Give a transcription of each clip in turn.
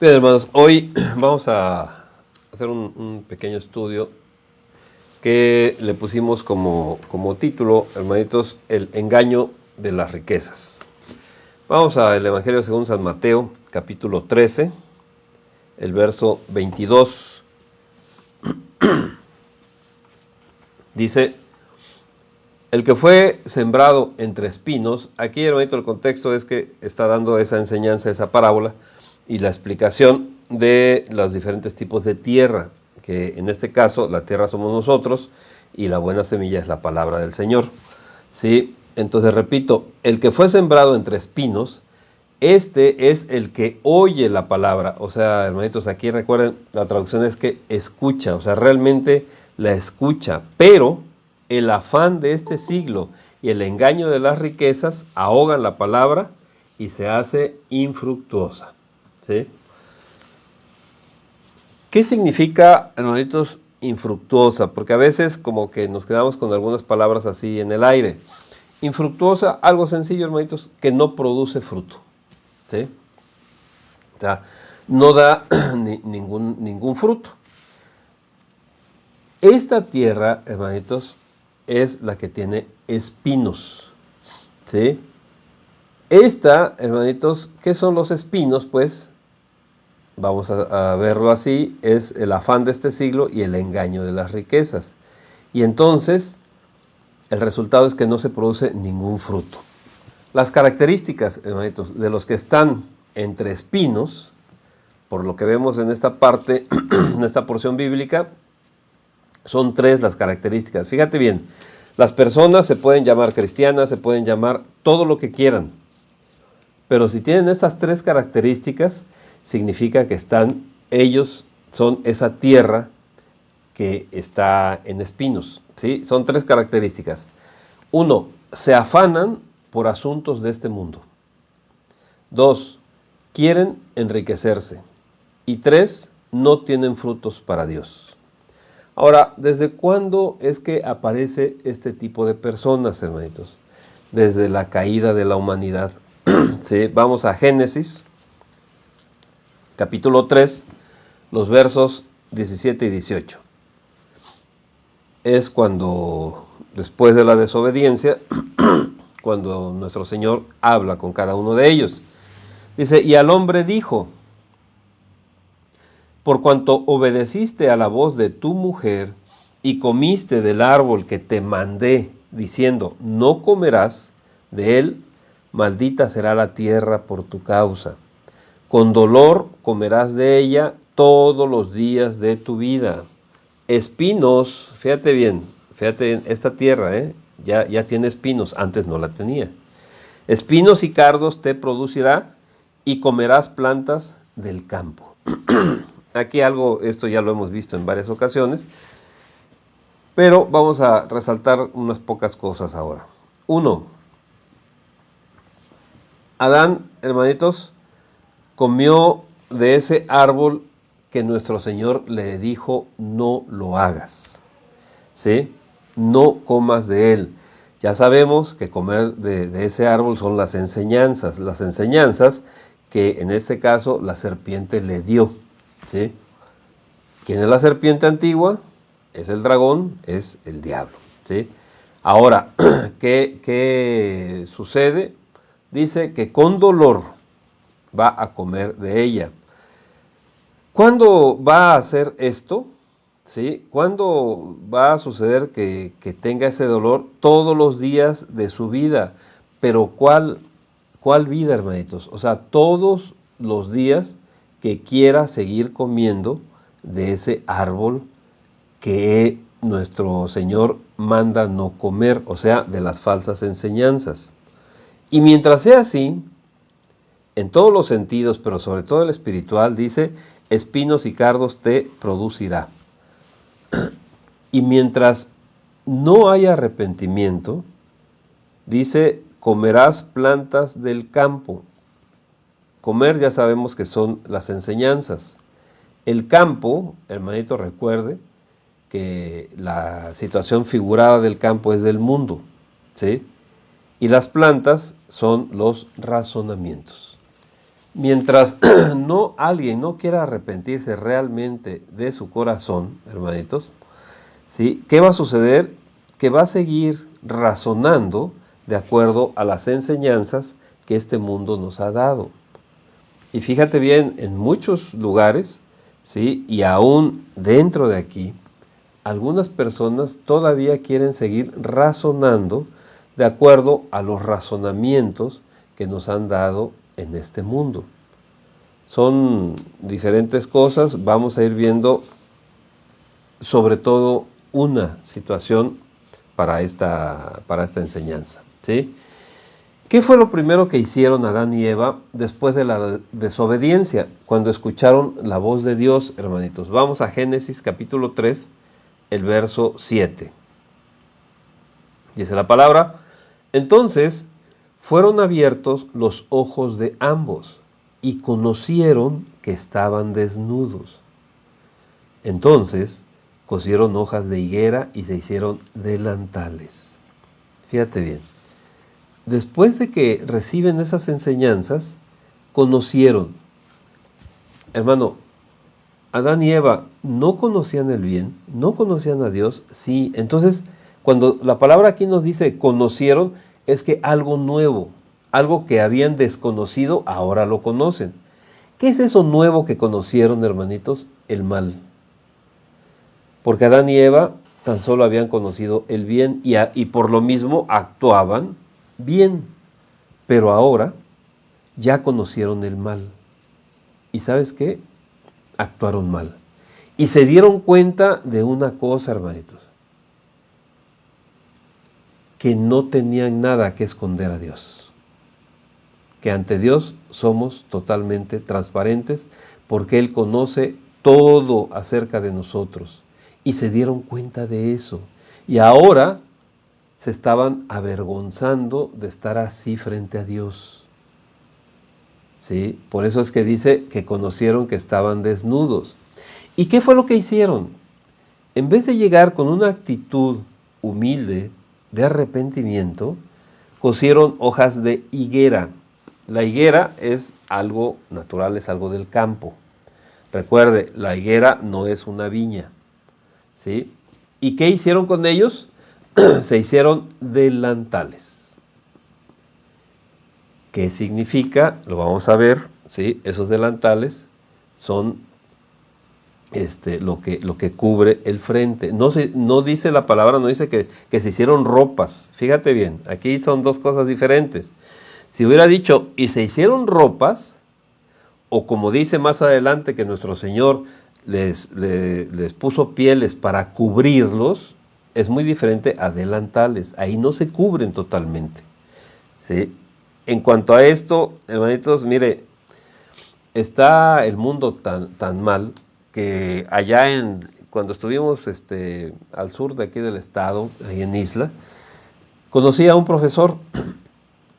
Bien, hermanos, hoy vamos a hacer un pequeño estudio que le pusimos como título, hermanitos, el engaño de las riquezas. Vamos al Evangelio según San Mateo, capítulo 13, el verso 22. Dice: el que fue sembrado entre espinos. Aquí, hermanito, el contexto es que está dando esa enseñanza, esa parábola, y la explicación de los diferentes tipos de tierra, que en este caso la tierra somos nosotros y la buena semilla es la palabra del Señor. ¿Sí? Entonces, repito, el que fue sembrado entre espinos, este es el que oye la palabra. O sea, hermanitos, aquí recuerden, la traducción es que escucha, o sea, realmente la escucha, pero el afán de este siglo y el engaño de las riquezas ahogan la palabra y se hace infructuosa. ¿Sí? ¿Qué significa, hermanitos, infructuosa? Porque a veces como que nos quedamos con algunas palabras así en el aire. Infructuosa, algo sencillo, hermanitos, que no produce fruto. ¿Sí? O sea, no da ningún fruto. Esta tierra, hermanitos, es la que tiene espinos. ¿Sí? Esta, hermanitos, ¿qué son los espinos? Pues vamos a verlo así, es el afán de este siglo y el engaño de las riquezas. Y entonces, el resultado es que no se produce ningún fruto. Las características, hermanitos, de los que están entre espinos, por lo que vemos en esta parte, en esta porción bíblica, son tres las características. Fíjate bien, las personas se pueden llamar cristianas, se pueden llamar todo lo que quieran, pero si tienen estas tres características, significa que ellos son esa tierra que está en espinos. ¿Sí? Son tres características. Uno, se afanan por asuntos de este mundo. Dos, quieren enriquecerse. Y tres, no tienen frutos para Dios. Ahora, ¿desde cuándo es que aparece este tipo de personas, hermanitos? Desde la caída de la humanidad. ¿Sí? Vamos a Génesis, capítulo 3, los versos 17 y 18. Es cuando, después de la desobediencia, cuando nuestro Señor habla con cada uno de ellos. Dice: y al hombre dijo: por cuanto obedeciste a la voz de tu mujer y comiste del árbol que te mandé, diciendo, no comerás de él, maldita será la tierra por tu causa. Con dolor comerás de ella todos los días de tu vida. Espinos, fíjate bien, esta tierra, ya tiene espinos, antes no la tenía. Espinos y cardos te producirá y comerás plantas del campo. Aquí esto ya lo hemos visto en varias ocasiones, pero vamos a resaltar unas pocas cosas ahora. Uno, Adán, hermanitos, comió de ese árbol que nuestro Señor le dijo, no lo hagas. ¿Sí? No comas de él. Ya sabemos que comer de ese árbol son las enseñanzas que en este caso la serpiente le dio. ¿Sí? ¿Quién es la serpiente antigua? Es el dragón, es el diablo. ¿Sí? Ahora, ¿qué sucede? Dice que con dolor va a comer de ella. ¿Cuándo va a hacer esto? ¿Sí? ¿Cuándo va a suceder que tenga ese dolor? Todos los días de su vida. Pero ¿cuál vida, hermanitos? O sea, todos los días que quiera seguir comiendo de ese árbol que nuestro Señor manda no comer, o sea, de las falsas enseñanzas. Y mientras sea así, en todos los sentidos, pero sobre todo el espiritual, dice, espinos y cardos te producirá. Y mientras no haya arrepentimiento, dice, comerás plantas del campo. Comer ya sabemos que son las enseñanzas. El campo, hermanito, recuerde que la situación figurada del campo es del mundo, ¿sí? Y las plantas son los razonamientos. Mientras alguien no quiera arrepentirse realmente de su corazón, hermanitos, ¿sí? ¿Qué va a suceder? Que va a seguir razonando de acuerdo a las enseñanzas que este mundo nos ha dado. Y fíjate bien, en muchos lugares, ¿sí? Y aún dentro de aquí, algunas personas todavía quieren seguir razonando de acuerdo a los razonamientos que nos han dado en este mundo. Son diferentes cosas, vamos a ir viendo sobre todo una situación para esta enseñanza, ¿sí? ¿Qué fue lo primero que hicieron Adán y Eva después de la desobediencia, cuando escucharon la voz de Dios, hermanitos? Vamos a Génesis capítulo 3, el verso 7. Dice la palabra: entonces fueron abiertos los ojos de ambos y conocieron que estaban desnudos. Entonces cosieron hojas de higuera y se hicieron delantales. Fíjate bien. Después de que reciben esas enseñanzas, conocieron. Hermano, Adán y Eva no conocían el bien, no conocían a Dios, sí. Entonces, cuando la palabra aquí nos dice conocieron, es que algo nuevo, algo que habían desconocido, ahora lo conocen. ¿Qué es eso nuevo que conocieron, hermanitos? El mal. Porque Adán y Eva tan solo habían conocido el bien y por lo mismo actuaban bien. Pero ahora ya conocieron el mal. ¿Y sabes qué? Actuaron mal. Y se dieron cuenta de una cosa, hermanitos, que no tenían nada que esconder a Dios. Que ante Dios somos totalmente transparentes porque Él conoce todo acerca de nosotros. Y se dieron cuenta de eso. Y ahora se estaban avergonzando de estar así frente a Dios. ¿Sí? Por eso es que dice que conocieron que estaban desnudos. ¿Y qué fue lo que hicieron? En vez de llegar con una actitud humilde de arrepentimiento, cosieron hojas de higuera. La higuera es algo natural, es algo del campo. Recuerde, la higuera no es una viña, ¿sí? ¿Y qué hicieron con ellos? Se hicieron delantales. ¿Qué significa? Lo vamos a ver, ¿sí? Esos delantales son lo que cubre el frente. No dice la palabra, no dice que se hicieron ropas. Fíjate bien, aquí son dos cosas diferentes. Si hubiera dicho, y se hicieron ropas, o como dice más adelante que nuestro Señor les puso pieles para cubrirlos, es muy diferente a delantales. Ahí no se cubren totalmente, ¿sí? En cuanto a esto, hermanitos, mire, está el mundo tan mal que allá cuando estuvimos al sur de aquí del estado, ahí en Isla, conocí a un profesor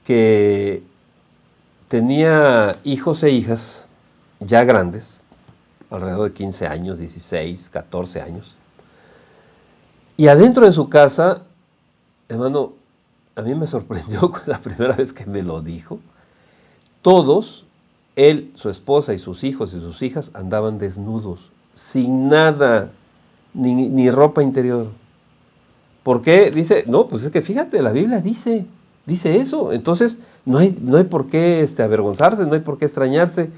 que tenía hijos e hijas ya grandes, alrededor de 15 años, 16, 14 años. Y adentro de su casa, hermano, a mí me sorprendió la primera vez que me lo dijo. Todos, él, su esposa y sus hijos y sus hijas andaban desnudos, sin nada, ni ropa interior. ¿Por qué? Dice, no, pues es que fíjate, la Biblia dice eso. Entonces, no hay por qué avergonzarse, no hay por qué extrañarse.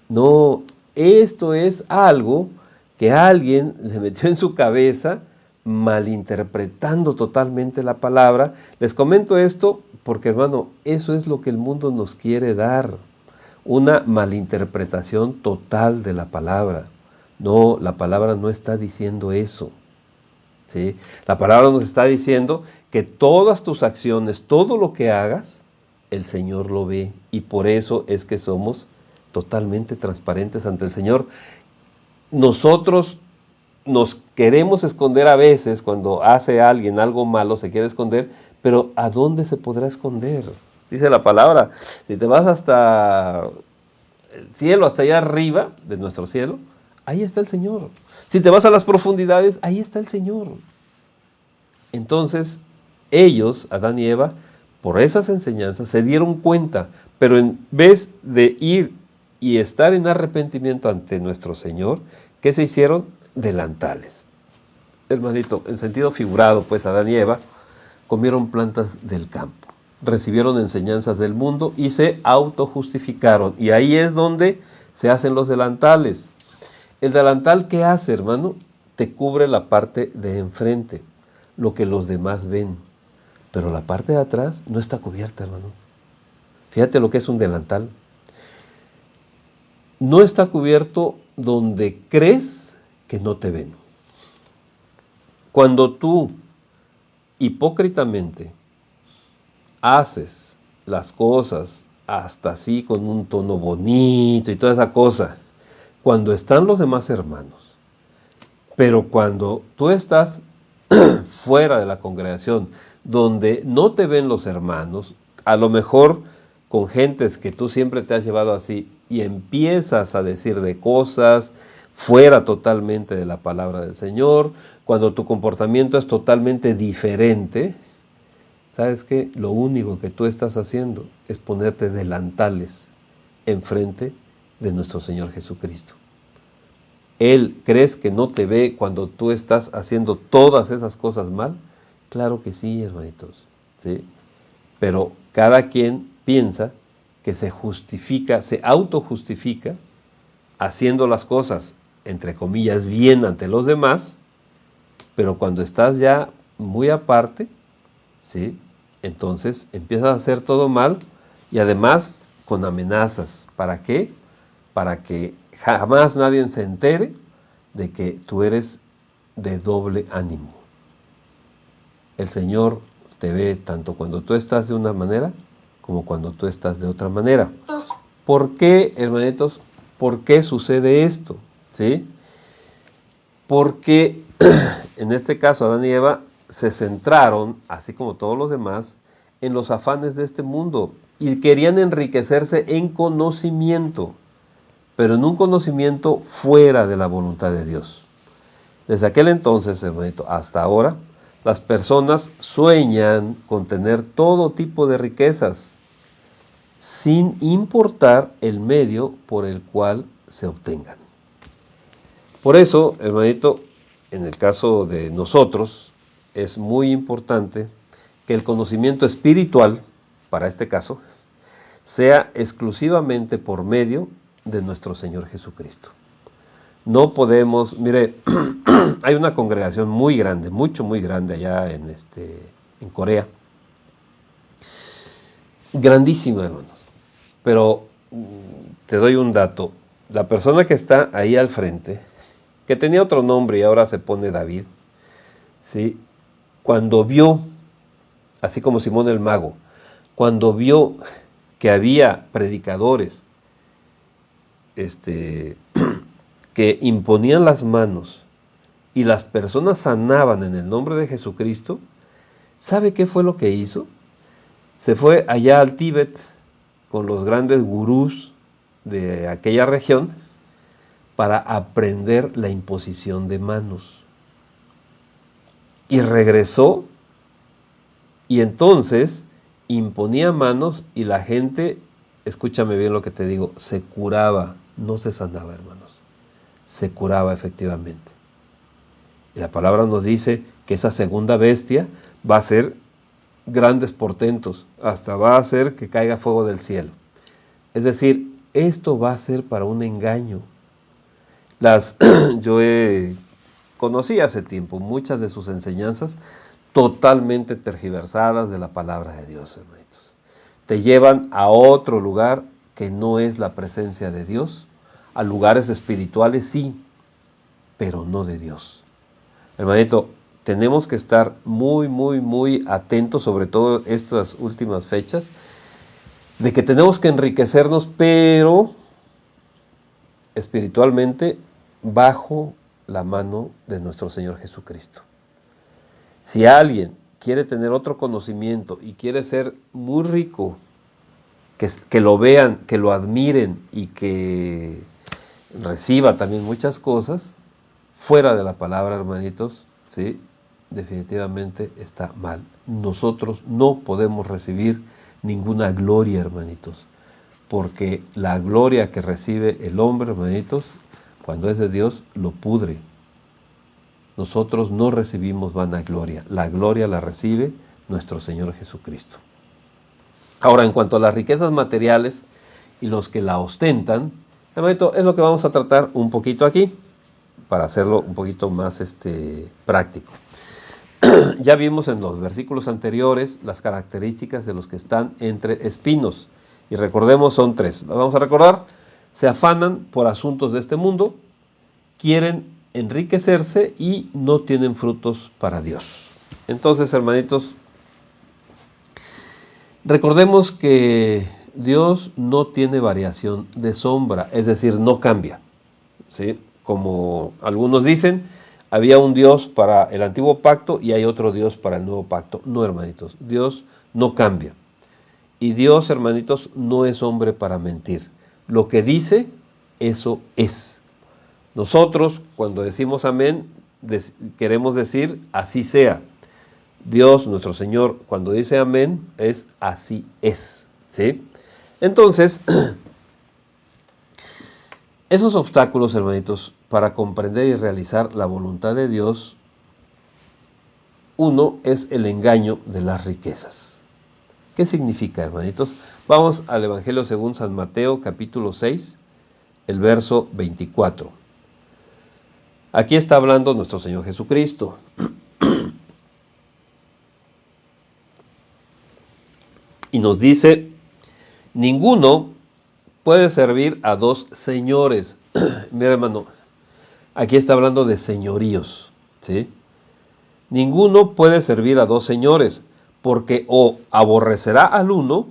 No, esto es algo que alguien le metió en su cabeza, malinterpretando totalmente la palabra. Les comento esto porque, hermano, eso es lo que el mundo nos quiere dar. Una malinterpretación total de la palabra. No, la palabra no está diciendo eso. ¿Sí? La palabra nos está diciendo que todas tus acciones, todo lo que hagas, el Señor lo ve. Y por eso es que somos totalmente transparentes ante el Señor. Nosotros nos queremos esconder a veces cuando hace alguien algo malo, se quiere esconder, pero ¿a dónde se podrá esconder? Dice la palabra, si te vas hasta el cielo, hasta allá arriba de nuestro cielo, ahí está el Señor. Si te vas a las profundidades, ahí está el Señor. Entonces, ellos, Adán y Eva, por esas enseñanzas se dieron cuenta, pero en vez de ir y estar en arrepentimiento ante nuestro Señor, ¿qué se hicieron? Delantales. Hermanito, en sentido figurado, pues Adán y Eva comieron plantas del campo, recibieron enseñanzas del mundo y se autojustificaron. Y ahí es donde se hacen los delantales. El delantal, ¿qué hace, hermano? Te cubre la parte de enfrente, lo que los demás ven. Pero la parte de atrás no está cubierta, hermano. Fíjate lo que es un delantal. No está cubierto donde crees que no te ven. Cuando tú hipócritamente haces las cosas hasta así con un tono bonito y toda esa cosa, cuando están los demás hermanos, pero cuando tú estás fuera de la congregación, donde no te ven los hermanos, a lo mejor con gentes que tú siempre te has llevado así, y empiezas a decir de cosas fuera totalmente de la palabra del Señor, cuando tu comportamiento es totalmente diferente, ¿sabes qué? Lo único que tú estás haciendo es ponerte delantales enfrente de nuestro Señor Jesucristo. ¿Él crees que no te ve cuando tú estás haciendo todas esas cosas mal? Claro que sí, hermanitos, ¿sí? Pero cada quien piensa que se justifica, se autojustifica haciendo las cosas, entre comillas, bien ante los demás, pero cuando estás ya muy aparte, ¿sí? Entonces empiezas a hacer todo mal y además con amenazas. ¿Para qué? Para que jamás nadie se entere de que tú eres de doble ánimo. El Señor te ve tanto cuando tú estás de una manera como cuando tú estás de otra manera. ¿Por qué, hermanitos? ¿Por qué sucede esto? ¿Sí? Porque en este caso Adán y Eva se centraron, así como todos los demás, en los afanes de este mundo y querían enriquecerse en conocimiento, pero en un conocimiento fuera de la voluntad de Dios. Desde aquel entonces, hermanito, hasta ahora, las personas sueñan con tener todo tipo de riquezas, sin importar el medio por el cual se obtengan. Por eso, hermanito, en el caso de nosotros, es muy importante que el conocimiento espiritual, para este caso, sea exclusivamente por medio de nuestro Señor Jesucristo. No podemos, mire, hay una congregación muy grande, muy grande allá en Corea. Grandísima, hermanos. Pero te doy un dato. La persona que está ahí al frente, que tenía otro nombre y ahora se pone David, ¿sí? Cuando vio, así como Simón el Mago, cuando vio que había predicadores que imponían las manos y las personas sanaban en el nombre de Jesucristo, ¿sabe qué fue lo que hizo? Se fue allá al Tíbet con los grandes gurús de aquella región para aprender la imposición de manos. Y regresó y entonces imponía manos y la gente, escúchame bien lo que te digo, se curaba, no se sanaba, hermanos, se curaba efectivamente. Y la palabra nos dice que esa segunda bestia va a hacer grandes portentos, hasta va a hacer que caiga fuego del cielo. Es decir, esto va a ser para un engaño. Yo conocí hace tiempo muchas de sus enseñanzas totalmente tergiversadas de la palabra de Dios, hermanitos. Te llevan a otro lugar que no es la presencia de Dios, a lugares espirituales sí, pero no de Dios. Hermanito, tenemos que estar muy atentos, sobre todo estas últimas fechas, de que tenemos que enriquecernos, pero espiritualmente bajo la mano de nuestro Señor Jesucristo. Si alguien quiere tener otro conocimiento y quiere ser muy rico, que lo vean, que lo admiren y que reciba también muchas cosas, fuera de la palabra, hermanitos, ¿sí? Definitivamente está mal. Nosotros no podemos recibir ninguna gloria, hermanitos, porque la gloria que recibe el hombre, hermanitos, cuando es de Dios, lo pudre. Nosotros no recibimos vanagloria, la gloria la recibe nuestro Señor Jesucristo. Ahora, en cuanto a las riquezas materiales y los que la ostentan, hermanito, es lo que vamos a tratar un poquito aquí, para hacerlo un poquito más práctico. Ya vimos en los versículos anteriores las características de los que están entre espinos. Y recordemos, son tres. Las vamos a recordar. Se afanan por asuntos de este mundo, quieren enriquecerse y no tienen frutos para Dios. Entonces, hermanitos, recordemos que Dios no tiene variación de sombra, es decir, no cambia, ¿sí? Como algunos dicen, había un Dios para el antiguo pacto y hay otro Dios para el nuevo pacto. No, hermanitos, Dios no cambia. Y Dios, hermanitos, no es hombre para mentir. Lo que dice, eso es. Nosotros, cuando decimos amén, queremos decir así sea. Dios, nuestro Señor, cuando dice amén, es así es, ¿sí? Entonces, esos obstáculos, hermanitos, para comprender y realizar la voluntad de Dios, uno es el engaño de las riquezas. ¿Qué significa, hermanitos? Vamos al Evangelio según San Mateo, capítulo 6, el verso 24. Aquí está hablando nuestro Señor Jesucristo. Y nos dice, ninguno puede servir a dos señores. Mira, hermano, aquí está hablando de señoríos, ¿sí? Ninguno puede servir a dos señores, porque o aborrecerá al uno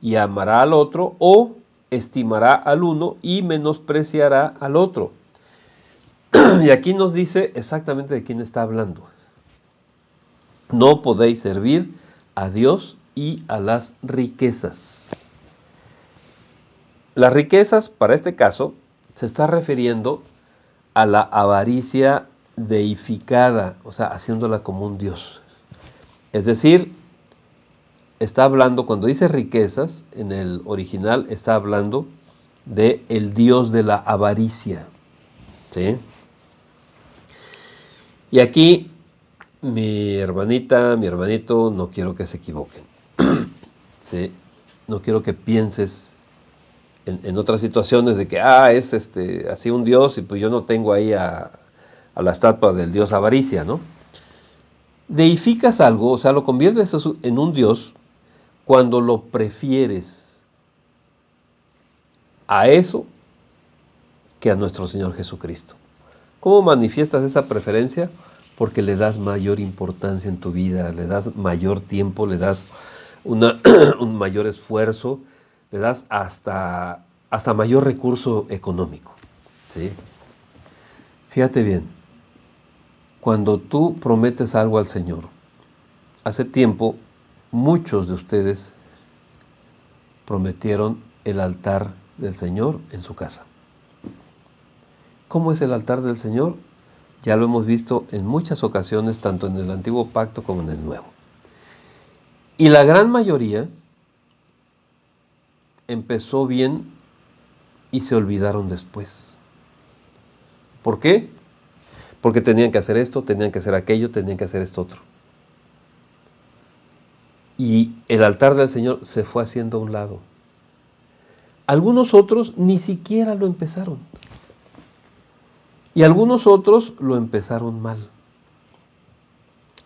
y amará al otro, o estimará al uno y menospreciará al otro. Y aquí nos dice exactamente de quién está hablando. No podéis servir a Dios y a las riquezas. Las riquezas, para este caso, se está refiriendo a la avaricia deificada, o sea, haciéndola como un Dios. Es decir, está hablando, cuando dice riquezas, en el original está hablando de el Dios de la avaricia, ¿sí? Y aquí, mi hermanita, mi hermanito, no quiero que se equivoquen, ¿sí? No quiero que pienses en otras situaciones de que, es así un Dios y pues yo no tengo ahí a la estatua del Dios avaricia, ¿no? Deificas algo, o sea, lo conviertes en un Dios cuando lo prefieres a eso que a nuestro Señor Jesucristo. ¿Cómo manifiestas esa preferencia? Porque le das mayor importancia en tu vida, le das mayor tiempo, le das un mayor esfuerzo, le das hasta mayor recurso económico, ¿sí? Fíjate bien, cuando tú prometes algo al Señor, hace tiempo muchos de ustedes prometieron el altar del Señor en su casa. ¿Cómo es el altar del Señor? Ya lo hemos visto en muchas ocasiones, tanto en el Antiguo Pacto como en el Nuevo. Y la gran mayoría empezó bien y se olvidaron después. ¿Por qué? Porque tenían que hacer esto, tenían que hacer aquello, tenían que hacer esto otro. Y el altar del Señor se fue haciendo a un lado. Algunos otros ni siquiera lo empezaron. Y algunos otros lo empezaron mal.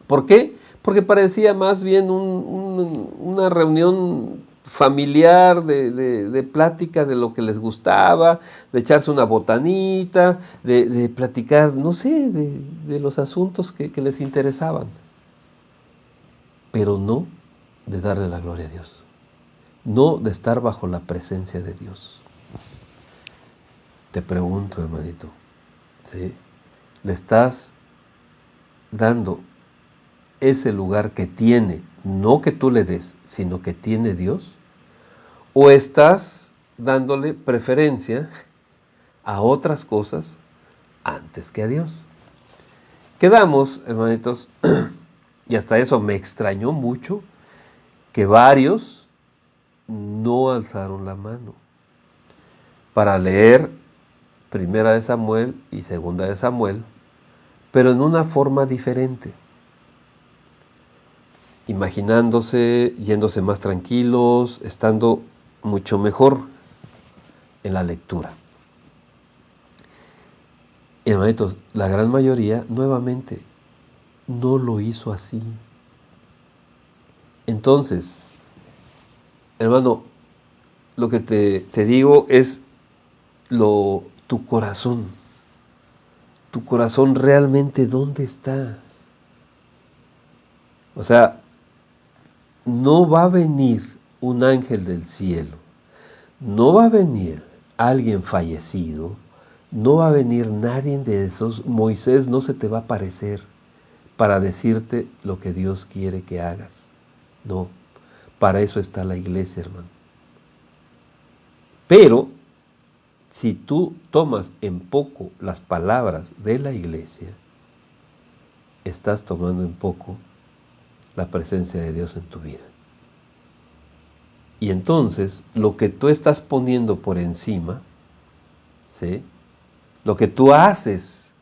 ¿Por qué? Porque parecía más bien una reunión familiar de plática de lo que les gustaba, de echarse una botanita, de platicar, no sé, de los asuntos que les interesaban. Pero no de darle la gloria a Dios. No de estar bajo la presencia de Dios. Te pregunto, hermanito, ¿sí? ¿Le estás dando ese lugar que tiene, no que tú le des, sino que tiene Dios? ¿O estás dándole preferencia a otras cosas antes que a Dios? Quedamos, hermanitos, y hasta eso me extrañó mucho, que varios no alzaron la mano. para leer Primera de Samuel y Segunda de Samuel, pero en una forma diferente, imaginándose, yéndose más tranquilos, estando mucho mejor en la lectura. Y hermanitos, la gran mayoría, nuevamente, no lo hizo así. Entonces, hermano, lo que te digo es tu corazón. Tu corazón realmente, ¿dónde está? O sea, no va a venir un ángel del cielo, no va a venir alguien fallecido, no va a venir nadie de esos. Moisés no se te va a aparecer para decirte lo que Dios quiere que hagas. No, para eso está la iglesia, hermano. Pero, si tú tomas en poco las palabras de la iglesia, estás tomando en poco la presencia de Dios en tu vida. Y entonces, lo que tú estás poniendo por encima, ¿sí?, lo que tú haces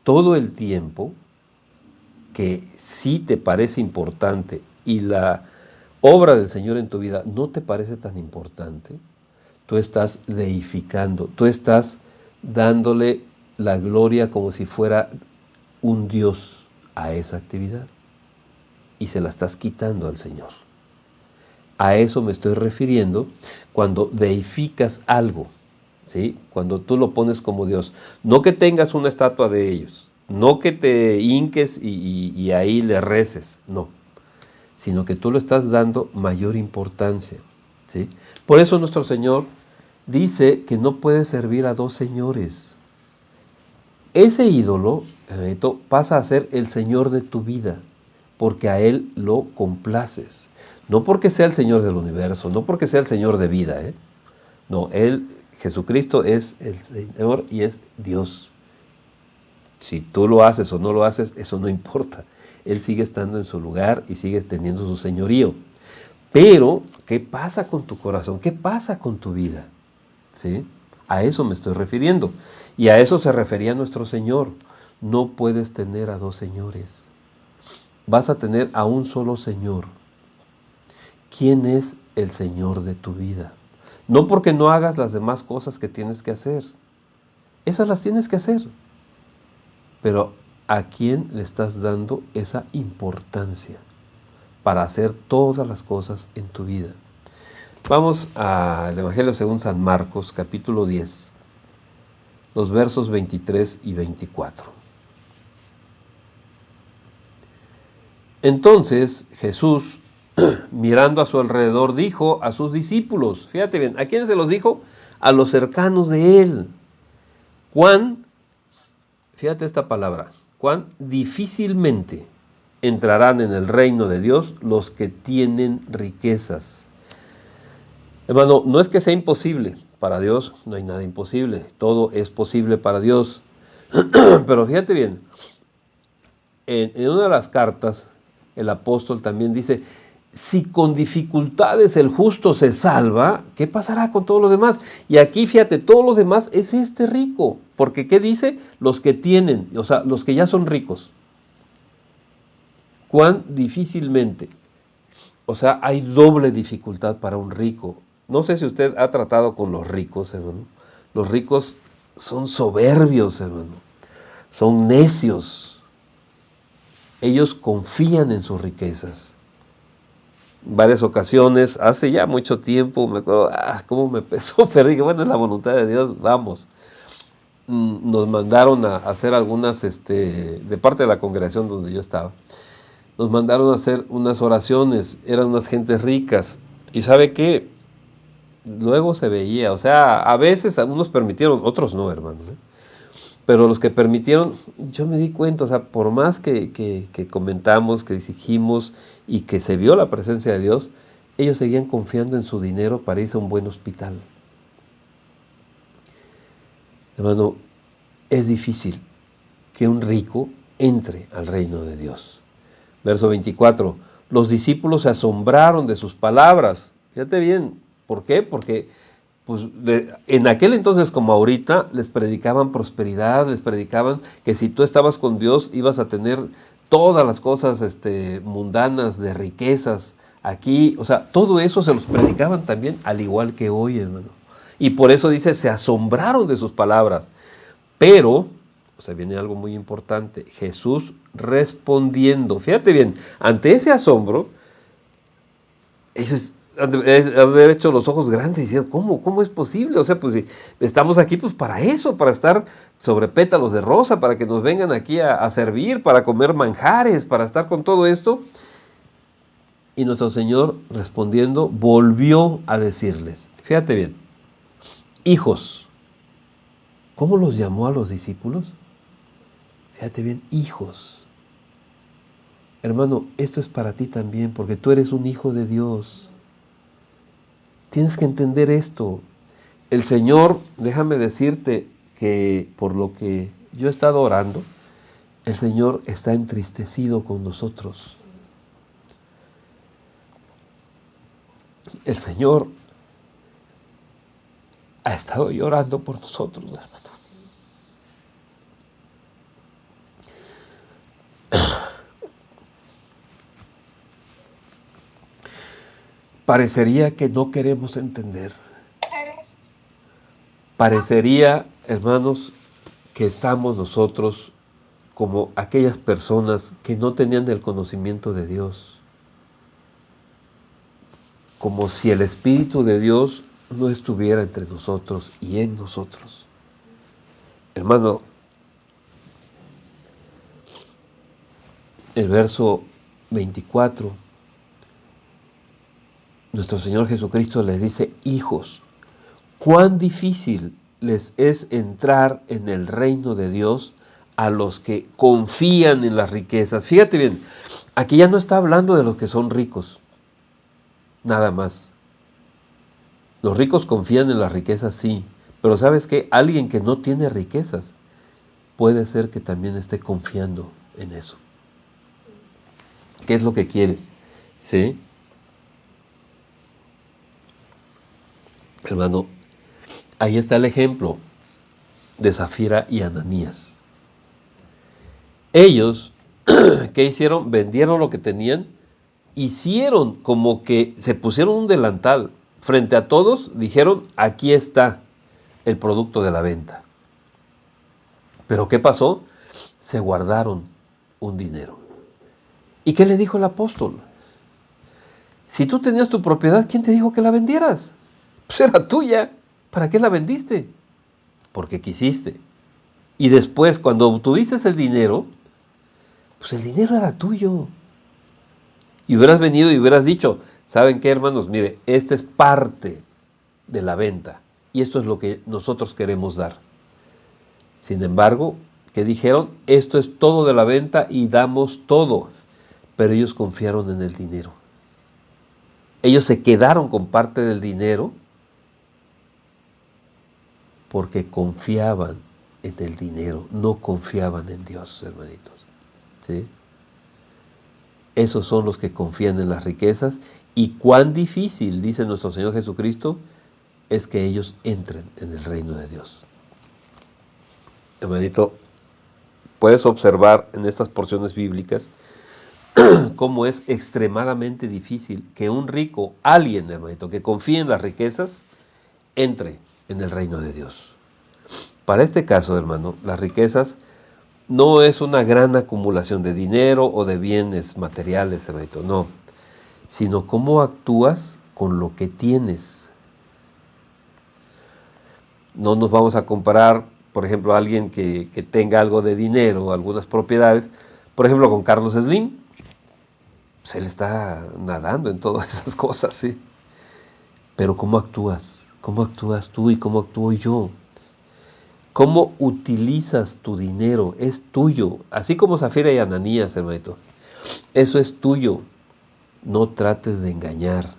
todo el tiempo, que sí te parece importante y la obra del Señor en tu vida no te parece tan importante, tú estás deificando, tú estás dándole la gloria como si fuera un Dios a esa actividad y se la estás quitando al Señor. A eso me estoy refiriendo cuando deificas algo, ¿sí? Cuando tú lo pones como Dios. No que tengas una estatua de ellos, no que te hinques y ahí le reces, no, sino que tú lo estás dando mayor importancia, ¿sí? Por eso nuestro Señor dice que no puedes servir a dos señores. Ese ídolo pasa a ser el Señor de tu vida, porque a Él lo complaces. No porque sea el Señor del universo, no porque sea el Señor de vida, No, Él, Jesucristo, es el Señor y es Dios. Si tú lo haces o no lo haces, eso no importa. Él sigue estando en su lugar y sigue teniendo su señorío. Pero, ¿qué pasa con tu corazón? ¿Qué pasa con tu vida? ¿Sí? A eso me estoy refiriendo. Y a eso se refería nuestro Señor. No puedes tener a dos señores. Vas a tener a un solo Señor. ¿Quién es el Señor de tu vida? No porque no hagas las demás cosas que tienes que hacer. Esas las tienes que hacer. Pero ¿a quién le estás dando esa importancia para hacer todas las cosas en tu vida? Vamos al Evangelio según San Marcos, capítulo 10, los versos 23 y 24. Entonces Jesús, mirando a su alrededor, dijo a sus discípulos, fíjate bien, ¿a quién se los dijo? A los cercanos de él. Fíjate esta palabra, cuán difícilmente entrarán en el reino de Dios los que tienen riquezas. Hermano, no es que sea imposible, para Dios no hay nada imposible, todo es posible para Dios. Pero fíjate bien, en una de las cartas, el apóstol también dice, si con dificultades el justo se salva, ¿qué pasará con todos los demás? Y aquí, fíjate, todos los demás es este rico, porque ¿qué dice? Los que tienen, o sea, los que ya son ricos. Cuán difícilmente, o sea, hay doble dificultad para un rico. No sé si usted ha tratado con los ricos, hermano. Los ricos son soberbios, hermano. Son necios. Ellos confían en sus riquezas. En varias ocasiones, hace ya mucho tiempo, me acuerdo, cómo me pesó, pero dije, bueno, es la voluntad de Dios, vamos. Nos mandaron a hacer algunas, de parte de la congregación donde yo estaba, nos mandaron a hacer unas oraciones, eran unas gentes ricas, y ¿sabe qué? Luego se veía, o sea, a veces algunos permitieron, otros no, hermano, pero los que permitieron, yo me di cuenta, o sea, por más que comentamos, que exigimos y que se vio la presencia de Dios, ellos seguían confiando en su dinero para irse a un buen hospital. Hermano, es difícil que un rico entre al reino de Dios. Verso 24, los discípulos se asombraron de sus palabras. Fíjate bien, ¿por qué? Porque pues en aquel entonces como ahorita, les predicaban prosperidad, les predicaban que si tú estabas con Dios ibas a tener todas las cosas mundanas, de riquezas, aquí, o sea, todo eso se los predicaban también, al igual que hoy, hermano. Y por eso dice, se asombraron de sus palabras. Pero, o sea, viene algo muy importante, Jesús respondiendo, fíjate bien, ante ese asombro, ellos han de haber hecho los ojos grandes y decir, ¿cómo es posible? O sea, pues si estamos aquí pues para eso, para estar sobre pétalos de rosa, para que nos vengan aquí a servir, para comer manjares, para estar con todo esto. Y nuestro Señor respondiendo volvió a decirles, fíjate bien, hijos, ¿cómo los llamó a los discípulos? Fíjate bien, hijos. Hermano, esto es para ti también, porque tú eres un hijo de Dios. Tienes que entender esto. El Señor, déjame decirte que por lo que yo he estado orando, el Señor está entristecido con nosotros. El Señor ha estado llorando por nosotros, hermano. Parecería que no queremos entender. Parecería, hermanos, que estamos nosotros como aquellas personas que no tenían el conocimiento de Dios. Como si el Espíritu de Dios no estuviera entre nosotros y en nosotros. Hermano, el verso 24, nuestro Señor Jesucristo les dice, hijos, cuán difícil les es entrar en el reino de Dios a los que confían en las riquezas. Fíjate bien, aquí ya no está hablando de los que son ricos, nada más. Los ricos confían en las riquezas, sí, pero ¿sabes qué? Alguien que no tiene riquezas puede ser que también esté confiando en eso. ¿Qué es lo que quieres? ¿Sí? Hermano, ahí está el ejemplo de Zafira y Ananías. Ellos, ¿qué hicieron? Vendieron lo que tenían, hicieron como que se pusieron un delantal. Frente a todos dijeron, aquí está el producto de la venta. Pero ¿qué pasó? Se guardaron un dinero. ¿Y qué le dijo el apóstol? Si tú tenías tu propiedad, ¿quién te dijo que la vendieras? Pues era tuya. ¿Para qué la vendiste? Porque quisiste. Y después, cuando obtuviste el dinero, pues el dinero era tuyo. Y hubieras venido y hubieras dicho, ¿saben qué, hermanos? Mire, esta es parte de la venta. Y esto es lo que nosotros queremos dar. Sin embargo, ¿qué dijeron? Esto es todo de la venta y damos todo. Pero ellos confiaron en el dinero. Ellos se quedaron con parte del dinero porque confiaban en el dinero, no confiaban en Dios, hermanitos. ¿Sí? Esos son los que confían en las riquezas y cuán difícil, dice nuestro Señor Jesucristo, es que ellos entren en el reino de Dios. Hermanito, puedes observar en estas porciones bíblicas cómo es extremadamente difícil que un rico, alguien, hermanito, que confíe en las riquezas, entre en el reino de Dios. Para este caso, hermano, las riquezas no es una gran acumulación de dinero o de bienes materiales, hermanito, no, sino cómo actúas con lo que tienes. No nos vamos a comparar, por ejemplo, a alguien que tenga algo de dinero, algunas propiedades, por ejemplo, con Carlos Slim. Pues él está nadando en todas esas cosas, ¿sí? Pero ¿cómo actúas? ¿Cómo actúas tú y cómo actúo yo? ¿Cómo utilizas tu dinero? Es tuyo. Así como Zafira y Ananías, hermanito. Eso es tuyo. No trates de engañar.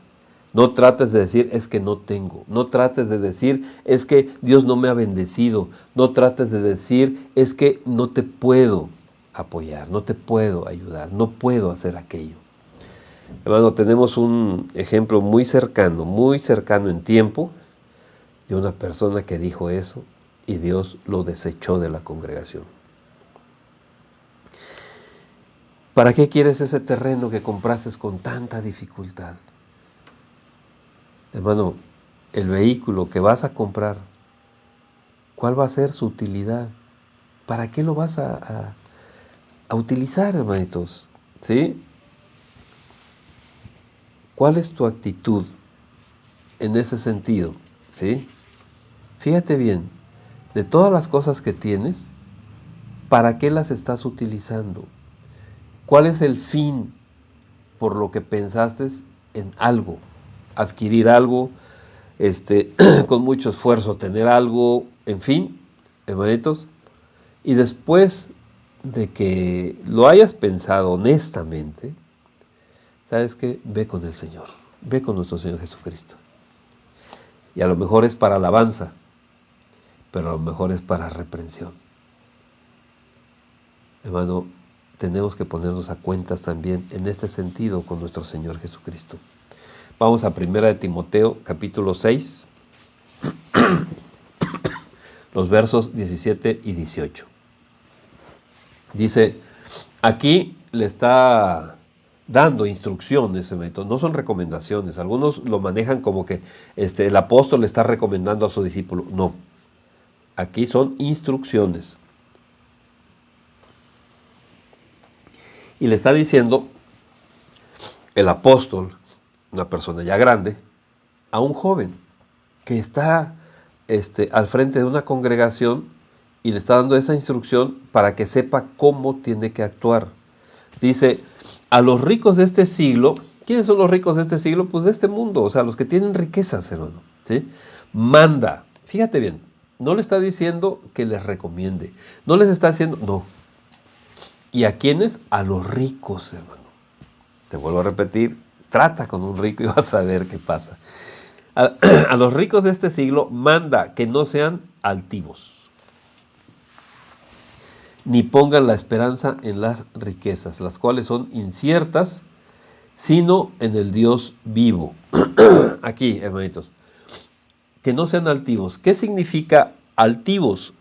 No trates de decir, es que no tengo. No trates de decir, es que Dios no me ha bendecido. No trates de decir, es que no te puedo apoyar, no te puedo ayudar, no puedo hacer aquello. Hermano, tenemos un ejemplo muy cercano en tiempo de una persona que dijo eso y Dios lo desechó de la congregación. ¿Para qué quieres ese terreno que compraste con tanta dificultad? Hermano, el vehículo que vas a comprar, ¿cuál va a ser su utilidad? ¿Para qué lo vas a utilizar, hermanitos? ¿Sí? ¿Cuál es tu actitud en ese sentido? ¿Sí? Fíjate bien, de todas las cosas que tienes, ¿para qué las estás utilizando? ¿Cuál es el fin por lo que pensaste en algo? Adquirir algo, con mucho esfuerzo tener algo, en fin, hermanitos. Y después de que lo hayas pensado honestamente, ¿sabes qué? Ve con el Señor, ve con nuestro Señor Jesucristo. Y a lo mejor es para alabanza, pero a lo mejor es para reprensión. Hermano, tenemos que ponernos a cuentas también en este sentido con nuestro Señor Jesucristo. Vamos a 1 de Timoteo, capítulo 6, los versos 17 y 18. Dice, aquí le está dando instrucciones, no son recomendaciones. Algunos lo manejan como que el apóstol le está recomendando a su discípulo. No, aquí son instrucciones. Y le está diciendo el apóstol, una persona ya grande, a un joven que está al frente de una congregación y le está dando esa instrucción para que sepa cómo tiene que actuar. Dice, a los ricos de este siglo, ¿quiénes son los ricos de este siglo? Pues de este mundo, o sea, los que tienen riquezas, hermano, ¿sí? Manda, fíjate bien, no le está diciendo que les recomiende, no les está diciendo, no. ¿Y a quiénes? A los ricos, hermano. Te vuelvo a repetir, trata con un rico y vas a ver qué pasa. A los ricos de este siglo manda que no sean altivos, ni pongan la esperanza en las riquezas, las cuales son inciertas, sino en el Dios vivo. Aquí, hermanitos, que no sean altivos. ¿Qué significa altivos?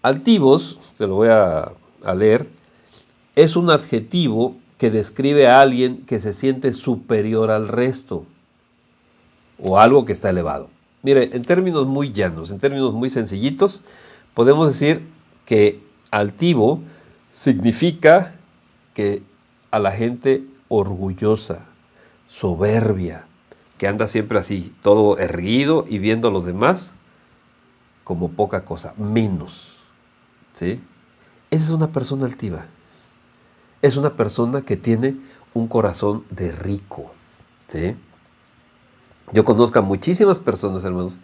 Altivos, te lo voy a leer, es un adjetivo que describe a alguien que se siente superior al resto o algo que está elevado. Mire, en términos muy llanos, en términos muy sencillitos, podemos decir que altivo significa que a la gente orgullosa, soberbia, que anda siempre así, todo erguido y viendo a los demás como poca cosa, menos, ¿sí? Esa es una persona altiva. Es una persona que tiene un corazón de rico, ¿sí? Yo conozco a muchísimas personas, hermanos,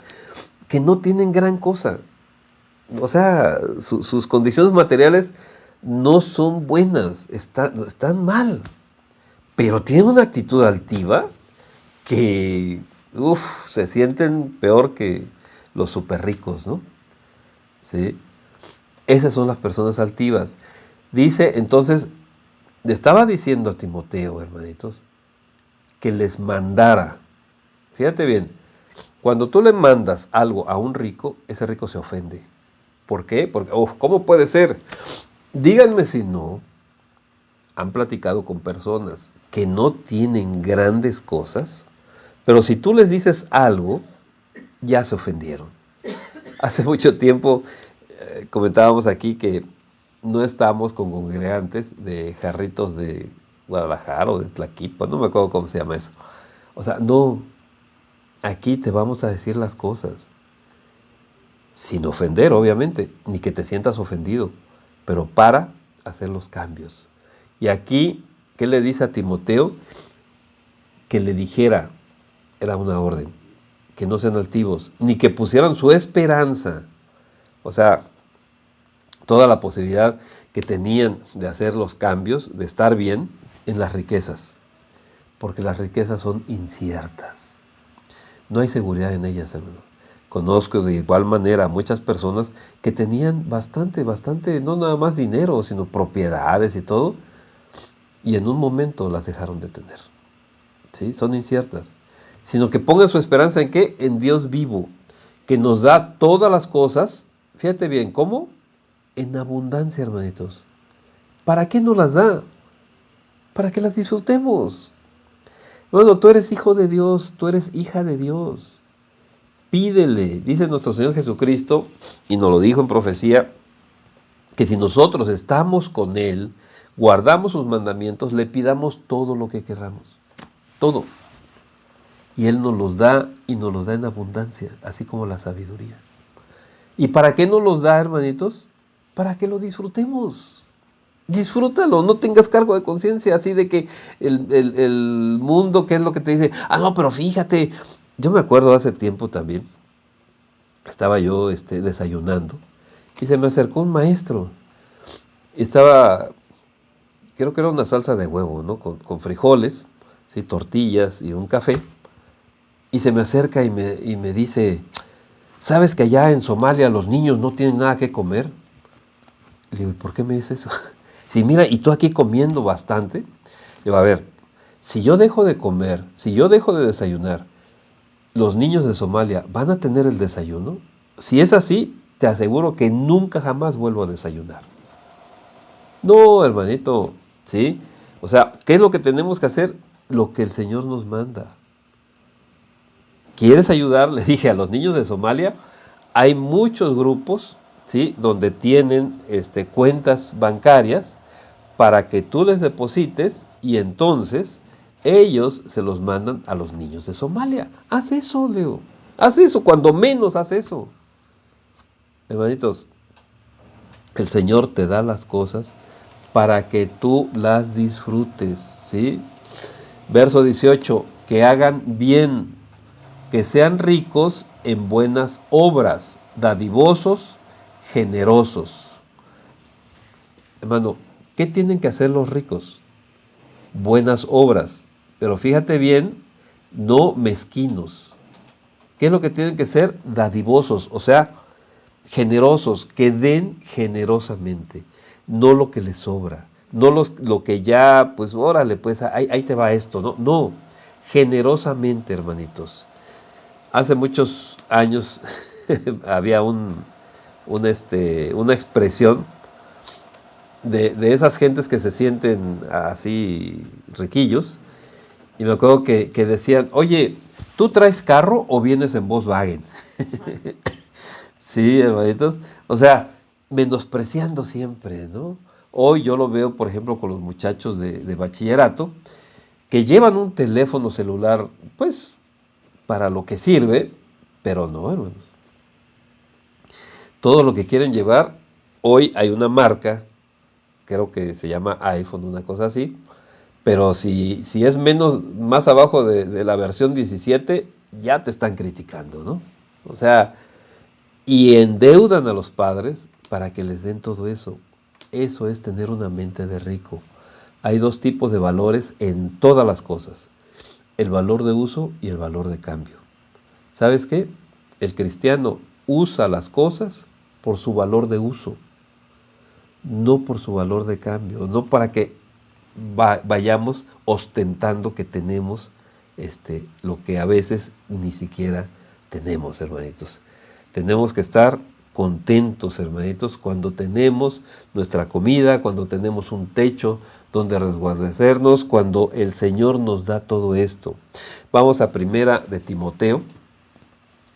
que no tienen gran cosa. O sea, sus condiciones materiales no son buenas, están mal. Pero tienen una actitud altiva que, se sienten peor que los súper ricos, ¿no? ¿Sí? Esas son las personas altivas. Dice, entonces, le estaba diciendo a Timoteo, hermanitos, que les mandara. Fíjate bien, cuando tú le mandas algo a un rico, ese rico se ofende. ¿Por qué? Porque, ¿cómo puede ser? Díganme si no han platicado con personas que no tienen grandes cosas, pero si tú les dices algo, ya se ofendieron. Hace mucho tiempo comentábamos aquí que no estábamos con congregantes de jarritos de Guadalajara o de Tlaquipa, no me acuerdo cómo se llama eso. O sea, no, aquí te vamos a decir las cosas, sin ofender, obviamente, ni que te sientas ofendido, pero para hacer los cambios. Y aquí, ¿qué le dice a Timoteo? Que le dijera, era una orden, que no sean altivos, ni que pusieran su esperanza. O sea, toda la posibilidad que tenían de hacer los cambios, de estar bien, en las riquezas. Porque las riquezas son inciertas. No hay seguridad en ellas, hermano. Conozco de igual manera a muchas personas que tenían bastante, no nada más dinero, sino propiedades y todo, y en un momento las dejaron de tener. ¿Sí? Son inciertas. Sino que pongan su esperanza en ¿qué? En Dios vivo, que nos da todas las cosas, fíjate bien, ¿cómo? En abundancia, hermanitos. ¿Para qué nos las da? Para que las disfrutemos. Bueno, tú eres hijo de Dios, tú eres hija de Dios. Pídele, dice nuestro Señor Jesucristo, y nos lo dijo en profecía, que si nosotros estamos con Él, guardamos sus mandamientos, le pidamos todo lo que queramos. Todo. Y Él nos los da y nos los da en abundancia, así como la sabiduría. ¿Y para qué nos los da, hermanitos? Para que lo disfrutemos. Disfrútalo, no tengas cargo de conciencia así de que el mundo, ¿qué es lo que te dice? Ah, no, pero fíjate, yo me acuerdo hace tiempo también, estaba yo desayunando y se me acercó un maestro. Estaba, creo que era una salsa de huevo, ¿no? Con frijoles, ¿sí? Tortillas y un café. Y se me acerca y me dice, ¿sabes que allá en Somalia los niños no tienen nada que comer? Le digo, ¿y por qué me dices eso? Sí, mira, y tú aquí comiendo bastante. Le digo, a ver, si yo dejo de comer, si yo dejo de desayunar, ¿los niños de Somalia van a tener el desayuno? Si es así, te aseguro que nunca jamás vuelvo a desayunar. No, hermanito, ¿sí? O sea, ¿qué es lo que tenemos que hacer? Lo que el Señor nos manda. ¿Quieres ayudar? Le dije a los niños de Somalia, hay muchos grupos, ¿sí? Donde tienen cuentas bancarias para que tú les deposites y entonces ellos se los mandan a los niños de Somalia. Haz eso, Leo. Haz eso, cuando menos haz eso. Hermanitos, el Señor te da las cosas para que tú las disfrutes, ¿sí? Verso 18, que hagan bien, que sean ricos en buenas obras, dadivosos, generosos. Hermano, ¿qué tienen que hacer los ricos? Buenas obras, pero fíjate bien, no mezquinos. ¿Qué es lo que tienen que ser? Dadivosos, o sea, generosos, que den generosamente, no lo que les sobra, no lo que ya, pues órale, pues ahí te va esto, ¿no? No, generosamente, hermanitos. Hace muchos años había una expresión de esas gentes que se sienten así riquillos, y me acuerdo que decían, oye, ¿tú traes carro o vienes en Volkswagen? Sí, hermanitos. O sea, menospreciando siempre, ¿no? Hoy yo lo veo, por ejemplo, con los muchachos de bachillerato, que llevan un teléfono celular, pues, para lo que sirve, pero no, hermanos. Todo lo que quieren llevar, hoy hay una marca, creo que se llama iPhone, una cosa así, pero si es más abajo de la versión 17, ya te están criticando, ¿no? O sea, y endeudan a los padres para que les den todo eso. Eso es tener una mente de rico. Hay dos tipos de valores en todas las cosas: el valor de uso y el valor de cambio. ¿Sabes qué? El cristiano usa las cosas por su valor de uso, no por su valor de cambio, no para que vayamos ostentando que tenemos lo que a veces ni siquiera tenemos, hermanitos. Tenemos que estar contentos, hermanitos, cuando tenemos nuestra comida, cuando tenemos un techo donde resguardecernos, cuando el Señor nos da todo esto. Vamos a Primera de Timoteo.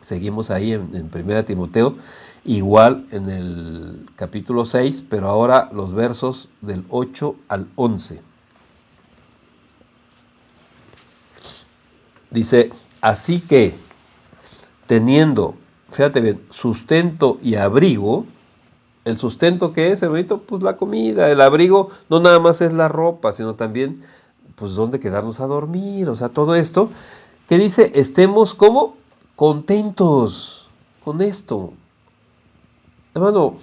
Seguimos ahí en Primera de Timoteo, igual en el capítulo 6, pero ahora los versos del 8 al 11. Dice, así que, teniendo, fíjate bien, sustento y abrigo. ¿El sustento qué es, hermanito? Pues la comida. El abrigo no nada más es la ropa, sino también, pues, dónde quedarnos a dormir. O sea, todo esto que dice, estemos como contentos con esto. Hermano,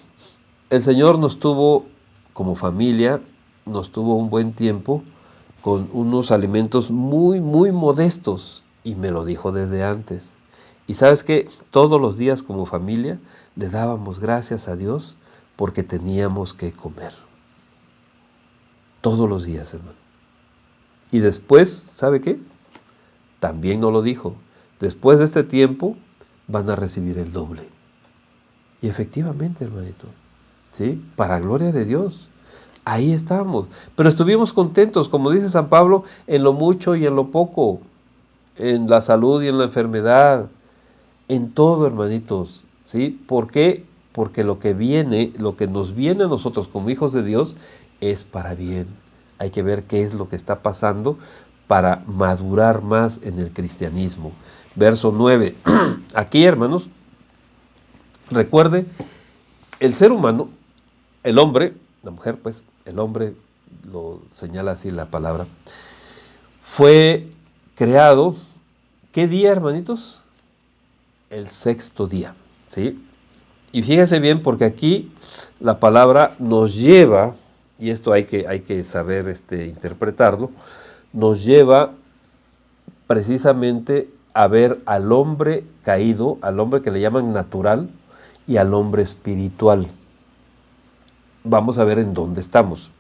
el Señor nos tuvo como familia, nos tuvo un buen tiempo con unos alimentos muy, muy modestos, y me lo dijo desde antes. Y sabes que todos los días como familia le dábamos gracias a Dios porque teníamos que comer. Todos los días, hermano. Y después, ¿sabe qué? También nos lo dijo. Después de este tiempo, van a recibir el doble. Y efectivamente, hermanito, ¿sí? Para gloria de Dios. Ahí estamos. Pero estuvimos contentos, como dice San Pablo, en lo mucho y en lo poco, en la salud y en la enfermedad, en todo, hermanitos, ¿sí? ¿Por qué? Porque lo que viene, lo que nos viene a nosotros como hijos de Dios es para bien. Hay que ver qué es lo que está pasando para madurar más en el cristianismo. Verso 9. Aquí, hermanos, recuerde, el ser humano, el hombre, la mujer, pues, el hombre, lo señala así la palabra, fue creado, ¿qué día, hermanitos? El sexto día, ¿sí? Y fíjese bien, porque aquí la palabra nos lleva, y esto hay que saber interpretarlo, nos lleva precisamente a ver al hombre caído, al hombre que le llaman natural, y al hombre espiritual. Vamos a ver en dónde estamos.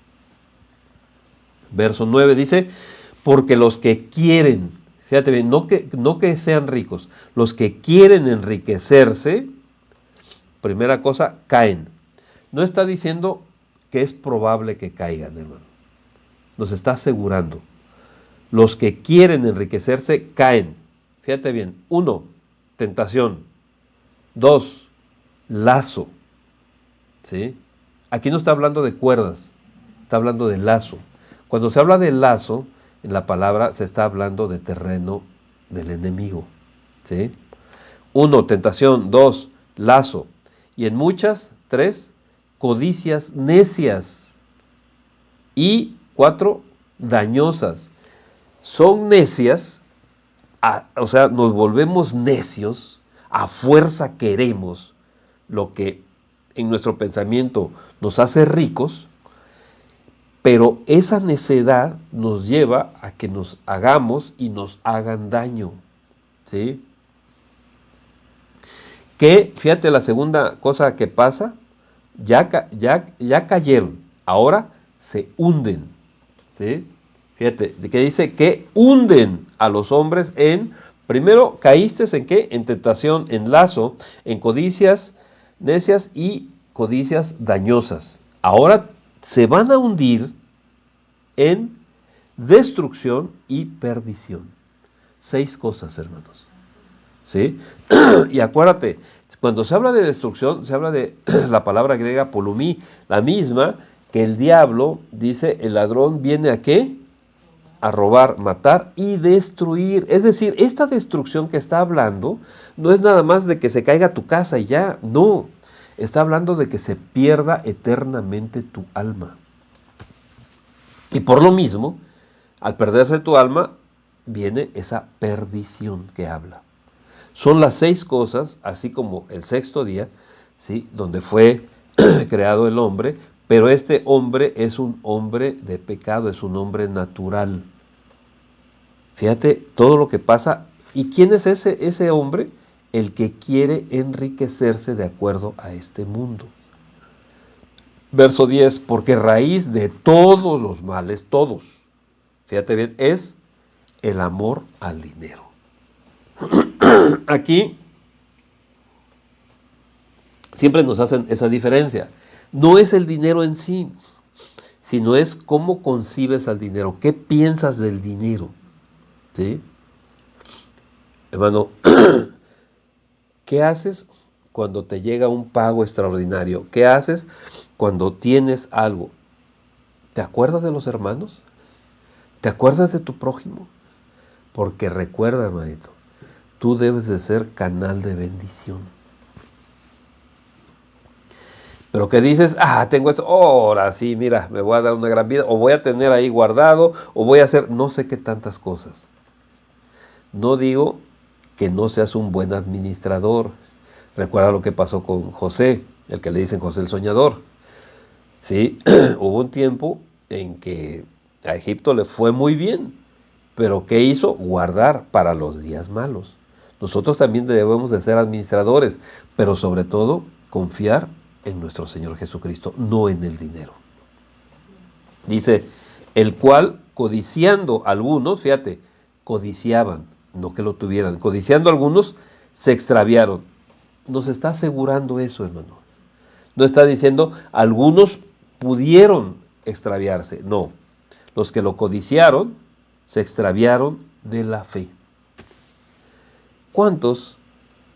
Verso 9 dice, porque los que quieren, fíjate bien, no que sean ricos, los que quieren enriquecerse, primera cosa, caen. No está diciendo que es probable que caigan, hermano. Nos está asegurando. Los que quieren enriquecerse caen. Fíjate bien. 1, tentación. 2, lazo. ¿Sí? Aquí no está hablando de cuerdas, está hablando de lazo. Cuando se habla de lazo, en la palabra se está hablando de terreno del enemigo. ¿Sí? 1, tentación. 2, lazo. Y en muchas, 3, codicias necias. Y 4, dañosas. Son necias, o sea, nos volvemos necios, a fuerza queremos lo que en nuestro pensamiento nos hace ricos, pero esa necedad nos lleva a que nos hagamos y nos hagan daño. ¿Sí? Que, fíjate la segunda cosa que pasa, ya cayeron, ahora se hunden. ¿Sí? Fíjate, que dice que hunden a los hombres en, primero, caíste en qué, en tentación, en lazo, en codicias necias y codicias dañosas. Ahora se van a hundir en destrucción y perdición. 6 cosas, hermanos. ¿Sí? Y acuérdate, cuando se habla de destrucción, se habla de la palabra griega polumí, la misma que el diablo dice, el ladrón viene ¿a qué? A robar, matar y destruir. Es decir, esta destrucción que está hablando no es nada más de que se caiga tu casa y ya, no. Está hablando de que se pierda eternamente tu alma. Y por lo mismo, al perderse tu alma, viene esa perdición que habla. Son las 6 cosas, así como el sexto día, ¿sí? Donde fue creado el hombre, pero este hombre es un hombre de pecado, es un hombre natural. Fíjate todo lo que pasa. ¿Y quién es ese hombre? El que quiere enriquecerse de acuerdo a este mundo. Verso 10, porque raíz de todos los males, todos, fíjate bien, es el amor al dinero. Aquí siempre nos hacen esa diferencia. No es el dinero en sí, sino es cómo concibes al dinero, qué piensas del dinero. ¿Sí? Hermano, ¿qué haces cuando te llega un pago extraordinario? ¿Qué haces cuando tienes algo? ¿Te acuerdas de los hermanos? ¿Te acuerdas de tu prójimo? Porque recuerda, hermanito, tú debes de ser canal de bendición. Pero que dices, tengo esto, ahora sí, mira, me voy a dar una gran vida, o voy a tener ahí guardado, o voy a hacer no sé qué tantas cosas. No digo que no seas un buen administrador. Recuerda lo que pasó con José, el que le dicen José el Soñador. Sí, hubo un tiempo en que a Egipto le fue muy bien, pero ¿qué hizo? Guardar para los días malos. Nosotros también debemos de ser administradores, pero sobre todo confiar en nuestro Señor Jesucristo, no en el dinero. Dice, el cual codiciando algunos, fíjate, codiciaban, no que lo tuvieran, codiciando algunos, se extraviaron. Nos está asegurando eso, hermano. No está diciendo, algunos pudieron extraviarse. No, los que lo codiciaron se extraviaron de la fe. ¿Cuántos,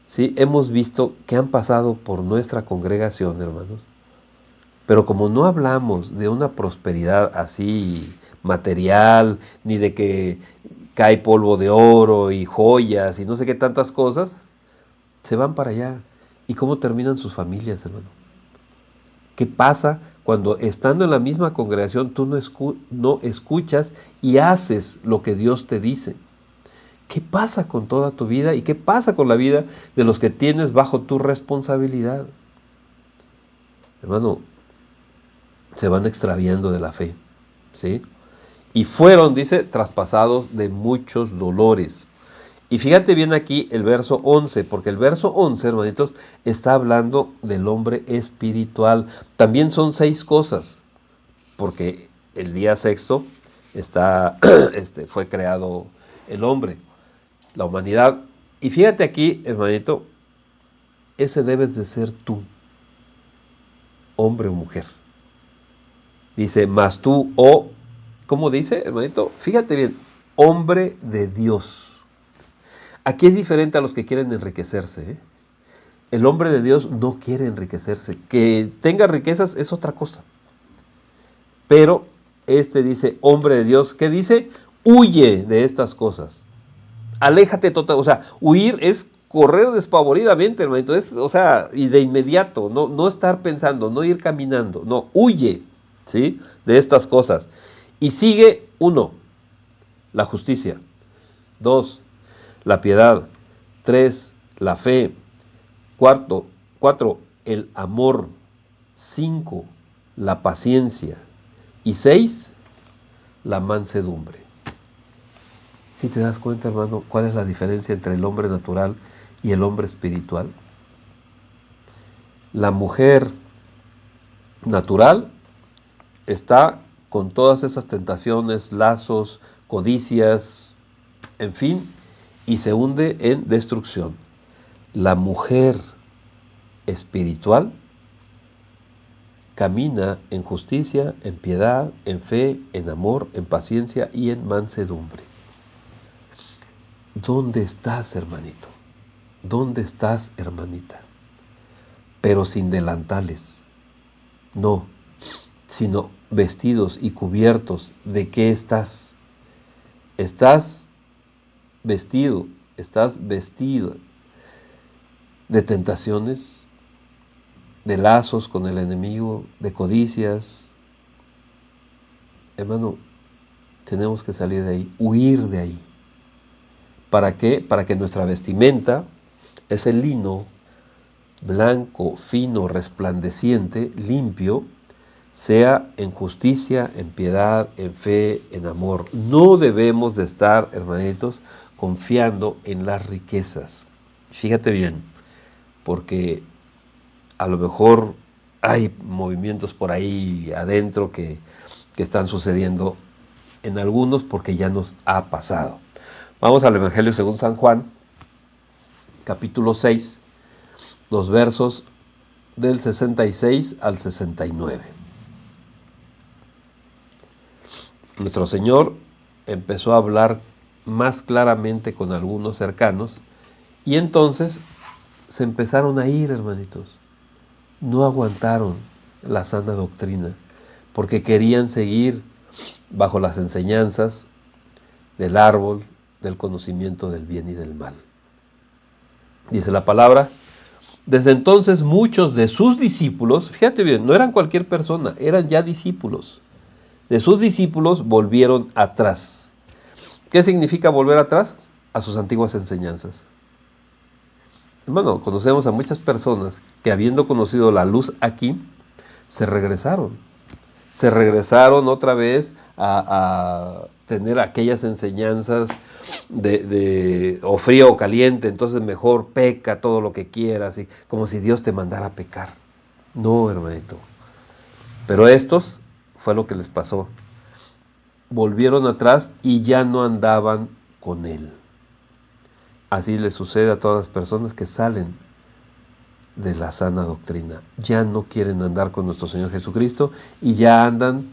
sí, hemos visto que han pasado por nuestra congregación, hermanos? Pero como no hablamos de una prosperidad así material, ni de que cae polvo de oro y joyas y no sé qué tantas cosas, se van para allá. ¿Y cómo terminan sus familias, hermano? ¿Qué pasa cuando estando en la misma congregación tú no escuchas y haces lo que Dios te dice? ¿Qué pasa con toda tu vida y qué pasa con la vida de los que tienes bajo tu responsabilidad? Hermano, se van extraviando de la fe, ¿sí? Y fueron, dice, traspasados de muchos dolores. Y fíjate bien aquí el verso 11, porque el verso 11, hermanitos, está hablando del hombre espiritual. También son 6 cosas, porque el día sexto fue creado el hombre, la humanidad. Y fíjate aquí, hermanito, ese debes de ser tú, hombre o mujer. Dice, mas tú, ¿cómo dice, hermanito? Fíjate bien, hombre de Dios. Aquí es diferente a los que quieren enriquecerse, ¿eh? El hombre de Dios no quiere enriquecerse. Que tenga riquezas es otra cosa. Pero dice, hombre de Dios, ¿qué dice? Huye de estas cosas. Aléjate total. O sea, huir es correr despavoridamente, hermanito. O sea, y de inmediato. No estar pensando, no ir caminando. No, huye, ¿sí? De estas cosas. Y sigue, 1, la justicia. 2, la piedad. 3, la fe. 4, el amor. 5, la paciencia. Y 6, la mansedumbre. ¿Sí te das cuenta, hermano, cuál es la diferencia entre el hombre natural y el hombre espiritual? La mujer natural está con todas esas tentaciones, lazos, codicias, en fin, y se hunde en destrucción. La mujer espiritual camina en justicia, en piedad, en fe, en amor, en paciencia y en mansedumbre. ¿Dónde estás, hermanito? ¿Dónde estás, hermanita? Pero sin delantales. No, sino vestidos y cubiertos. ¿De qué estás? Estás vestido, estás vestida de tentaciones, de lazos con el enemigo, de codicias. Hermano, tenemos que salir de ahí, huir de ahí. ¿Para qué? Para que nuestra vestimenta, ese lino blanco, fino, resplandeciente, limpio, sea en justicia, en piedad, en fe, en amor. No debemos de estar, hermanitos, confiando en las riquezas. Fíjate bien, porque a lo mejor hay movimientos por ahí adentro que están sucediendo en algunos porque ya nos ha pasado. Vamos al Evangelio según San Juan, capítulo 6, los versos del 66 al 69. Nuestro Señor empezó a hablar más claramente con algunos cercanos y entonces se empezaron a ir, hermanitos. No aguantaron la sana doctrina porque querían seguir bajo las enseñanzas del árbol del conocimiento del bien y del mal. Dice la palabra, desde entonces muchos de sus discípulos, fíjate bien, no eran cualquier persona, eran ya discípulos. De sus discípulos volvieron atrás. ¿Qué significa volver atrás? A sus antiguas enseñanzas. Hermano, conocemos a muchas personas que habiendo conocido la luz aquí, se regresaron. Se regresaron otra vez a tener aquellas enseñanzas de o frío o caliente, entonces mejor peca todo lo que quieras, y como si Dios te mandara a pecar. No, hermanito. Pero estos fue lo que les pasó. Volvieron atrás y ya no andaban con él. Así le sucede a todas las personas que salen de la sana doctrina. Ya no quieren andar con nuestro Señor Jesucristo y ya andan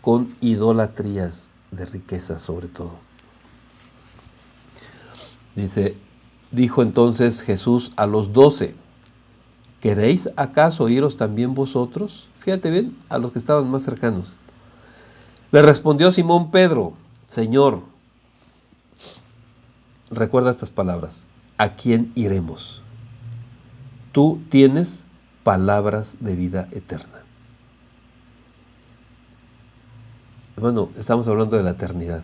con idolatrías de riqueza sobre todo. Dijo entonces Jesús a los 12, ¿queréis acaso iros también vosotros? Fíjate bien, a los que estaban más cercanos. Le respondió Simón Pedro, Señor, recuerda estas palabras, ¿a quién iremos? Tú tienes palabras de vida eterna. Bueno, estamos hablando de la eternidad.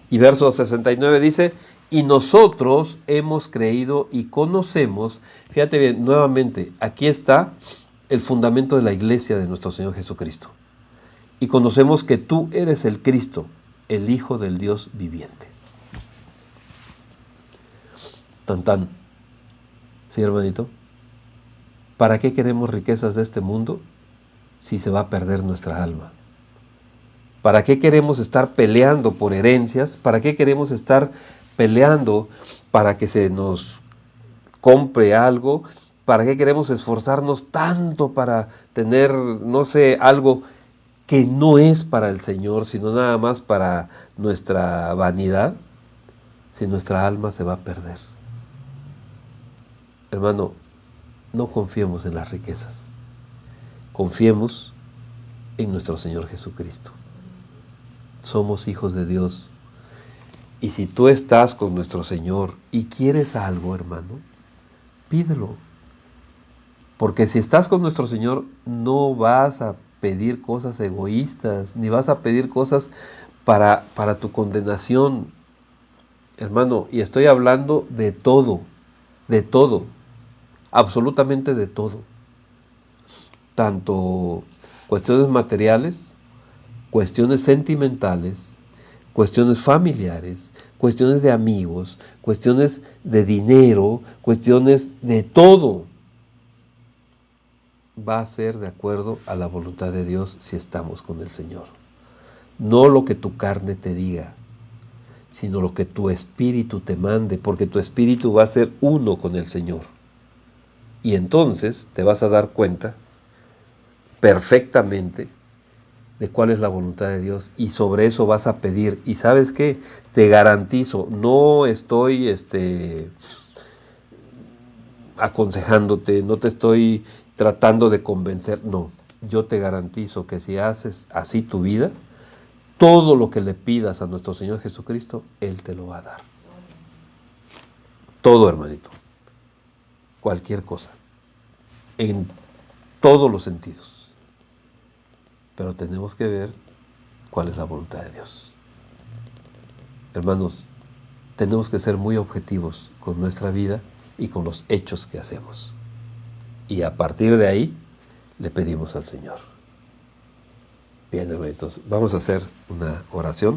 Y verso 69 dice, y nosotros hemos creído y conocemos, fíjate bien, nuevamente, aquí está el fundamento de la iglesia de nuestro Señor Jesucristo. Y conocemos que tú eres el Cristo, el Hijo del Dios viviente. Tan tan. ¿Sí, hermanito? ¿Para qué queremos riquezas de este mundo si se va a perder nuestra alma? ¿Para qué queremos estar peleando por herencias? ¿Para qué queremos estar peleando para que se nos compre algo? ¿Para qué queremos esforzarnos tanto para tener, no sé, algo que no es para el Señor, sino nada más para nuestra vanidad? Si nuestra alma se va a perder. Hermano, no confiemos en las riquezas. Confiemos en nuestro Señor Jesucristo. Somos hijos de Dios. Y si tú estás con nuestro Señor y quieres algo, hermano, pídelo. Porque si estás con nuestro Señor, no vas a pedir cosas egoístas, ni vas a pedir cosas para tu condenación, hermano. Y estoy hablando de todo, absolutamente de todo. Tanto cuestiones materiales, cuestiones sentimentales, cuestiones familiares, cuestiones de amigos, cuestiones de dinero, cuestiones de todo. Va a ser de acuerdo a la voluntad de Dios si estamos con el Señor. No lo que tu carne te diga, sino lo que tu espíritu te mande, porque tu espíritu va a ser uno con el Señor. Y entonces te vas a dar cuenta perfectamente de cuál es la voluntad de Dios y sobre eso vas a pedir. Y ¿sabes qué? Te garantizo, no estoy aconsejándote, no te estoy tratando de convencer, no. Yo te garantizo que si haces así tu vida, todo lo que le pidas a nuestro Señor Jesucristo, Él te lo va a dar. Todo, hermanito. Cualquier cosa. En todos los sentidos. Pero tenemos que ver cuál es la voluntad de Dios. Hermanos, tenemos que ser muy objetivos con nuestra vida y con los hechos que hacemos. Y a partir de ahí, le pedimos al Señor. Bien, hermanitos, vamos a hacer una oración.